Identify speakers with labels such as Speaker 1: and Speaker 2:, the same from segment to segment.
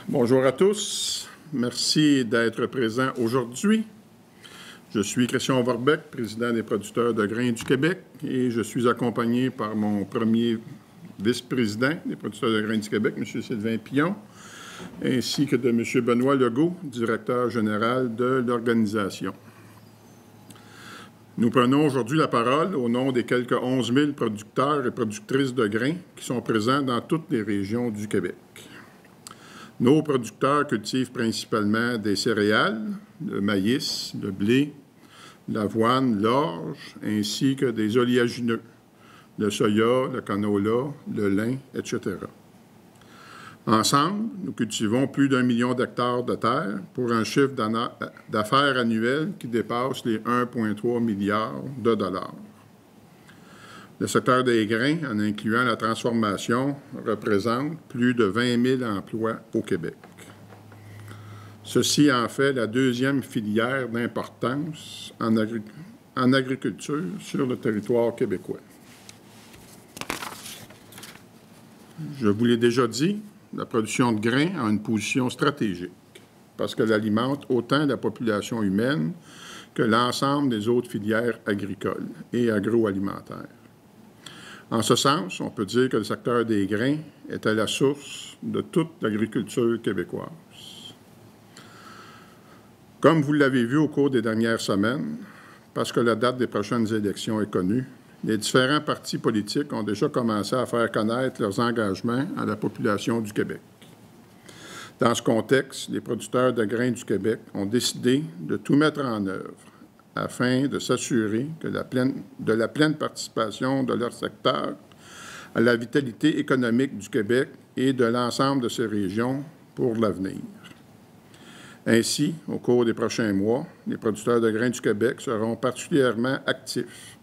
Speaker 1: Bonjour à tous. Merci d'être présents aujourd'hui. Je suis Christian Warbeck, président des producteurs de grains du Québec, et je suis accompagné par mon premier vice-président des producteurs de grains du Québec, M. Sylvain Pillon, ainsi que de M. Benoît Legault, directeur général de l'organisation. Nous prenons aujourd'hui la parole au nom des quelques 11 000 producteurs et productrices de grains qui sont présents dans toutes les régions du Québec. Nos producteurs cultivent principalement des céréales, le maïs, le blé, l'avoine, l'orge, ainsi que des oléagineux, le soya, le canola, le lin, etc. Ensemble, nous cultivons plus d'1 million d'hectares de terre pour un chiffre d'affaires annuel qui dépasse les 1,3 milliard de dollars. Le secteur des grains, en incluant la transformation, représente plus de 20 000 emplois au Québec. Ceci en fait la deuxième filière d'importance en agriculture sur le territoire québécois. Je vous l'ai déjà dit, la production de grains a une position stratégique parce qu'elle alimente autant la population humaine que l'ensemble des autres filières agricoles et agroalimentaires. En ce sens, on peut dire que le secteur des grains est à la source de toute l'agriculture québécoise. Comme vous l'avez vu au cours des dernières semaines, parce que la date des prochaines élections est connue, les différents partis politiques ont déjà commencé à faire connaître leurs engagements à la population du Québec. Dans ce contexte, les producteurs de grains du Québec ont décidé de tout mettre en œuvre afin de s'assurer de la pleine participation de leur secteur à la vitalité économique du Québec et de l'ensemble de ces régions pour l'avenir. Ainsi, au cours des prochains mois, les producteurs de grains du Québec seront particulièrement actifs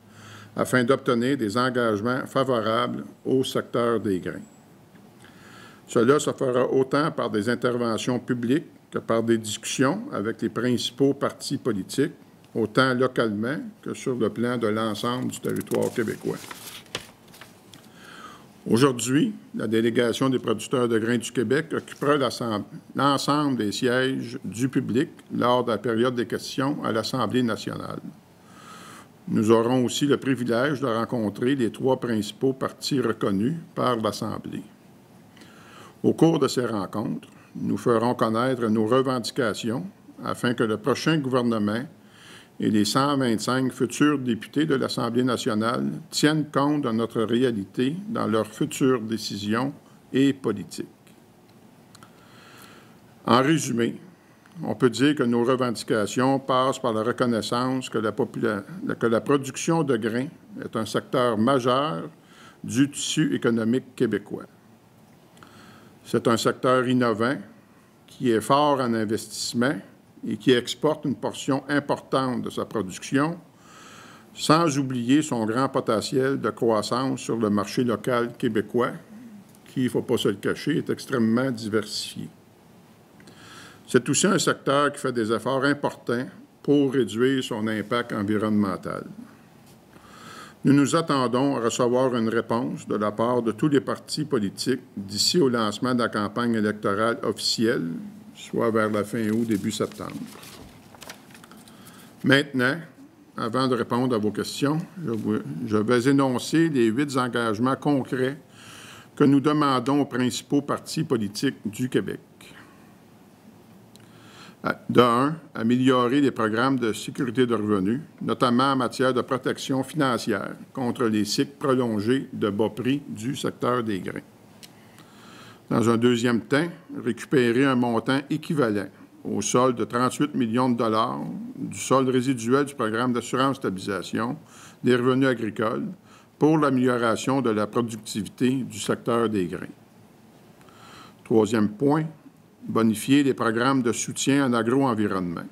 Speaker 1: afin d'obtenir des engagements favorables au secteur des grains. Cela se fera autant par des interventions publiques que par des discussions avec les principaux partis politiques, autant localement que sur le plan de l'ensemble du territoire québécois. Aujourd'hui, la délégation des producteurs de grains du Québec occupera l'ensemble des sièges du public lors de la période des questions à l'Assemblée nationale. Nous aurons aussi le privilège de rencontrer les 3 principaux partis reconnus par l'Assemblée. Au cours de ces rencontres, nous ferons connaître nos revendications afin que le prochain gouvernement et les 125 futurs députés de l'Assemblée nationale tiennent compte de notre réalité dans leurs futures décisions et politiques. En résumé, on peut dire que nos revendications passent par la reconnaissance que la production de grains est un secteur majeur du tissu économique québécois. C'est un secteur innovant qui est fort en investissement et qui exporte une portion importante de sa production, sans oublier son grand potentiel de croissance sur le marché local québécois, qui, il ne faut pas se le cacher, est extrêmement diversifié. C'est aussi un secteur qui fait des efforts importants pour réduire son impact environnemental. Nous nous attendons à recevoir une réponse de la part de tous les partis politiques d'ici au lancement de la campagne électorale officielle, soit vers la fin août, début septembre. Maintenant, avant de répondre à vos questions, je vais énoncer les 8 engagements concrets que nous demandons aux principaux partis politiques du Québec. De 1, améliorer les programmes de sécurité de revenus, notamment en matière de protection financière contre les cycles prolongés de bas prix du secteur des grains. Dans un deuxième temps, récupérer un montant équivalent au solde de 38 millions de dollars du solde résiduel du programme d'assurance-stabilisation des revenus agricoles pour l'amélioration de la productivité du secteur des grains. Troisième point, bonifier les programmes de soutien en agro-environnement,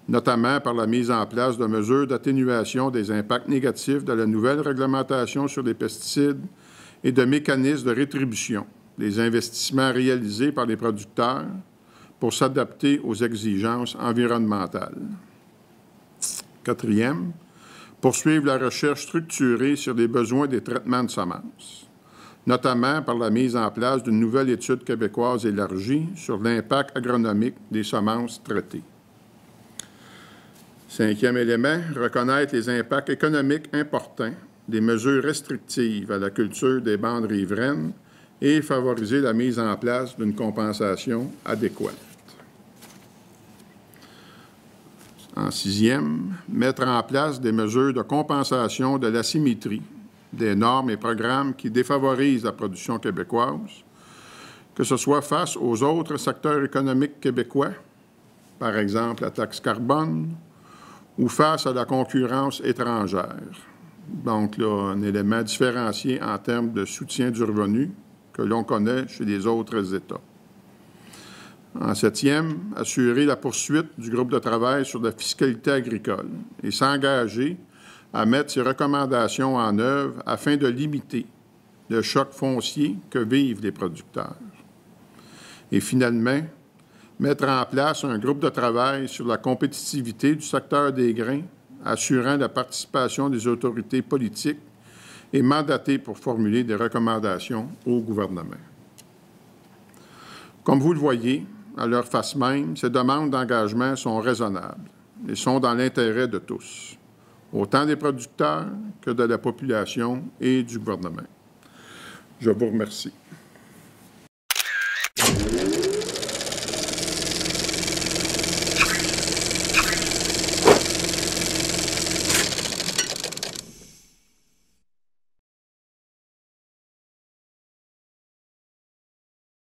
Speaker 1: notamment par la mise en place de mesures d'atténuation des impacts négatifs de la nouvelle réglementation sur les pesticides et de mécanismes de rétribution des investissements réalisés par les producteurs pour s'adapter aux exigences environnementales. Quatrième, poursuivre la recherche structurée sur les besoins des traitements de semences. notamment par la mise en place d'une nouvelle étude québécoise élargie sur l'impact agronomique des semences traitées. Cinquième élément, reconnaître les impacts économiques importants des mesures restrictives à la culture des bandes riveraines et favoriser la mise en place d'une compensation adéquate. En sixième, mettre en place des mesures de compensation de l'asymétrie des normes et programmes qui défavorisent la production québécoise, que ce soit face aux autres secteurs économiques québécois, par exemple la taxe carbone, ou face à la concurrence étrangère. Donc, là, un élément différencié en termes de soutien du revenu que l'on connaît chez les autres États. En septième, assurer la poursuite du groupe de travail sur la fiscalité agricole et s'engager à mettre ces recommandations en œuvre afin de limiter le choc foncier que vivent les producteurs. Et finalement, mettre en place un groupe de travail sur la compétitivité du secteur des grains, assurant la participation des autorités politiques et mandaté pour formuler des recommandations au gouvernement. Comme vous le voyez, à leur face même, ces demandes d'engagement sont raisonnables et sont dans l'intérêt de tous, autant des producteurs que de la population et du gouvernement. Je vous remercie.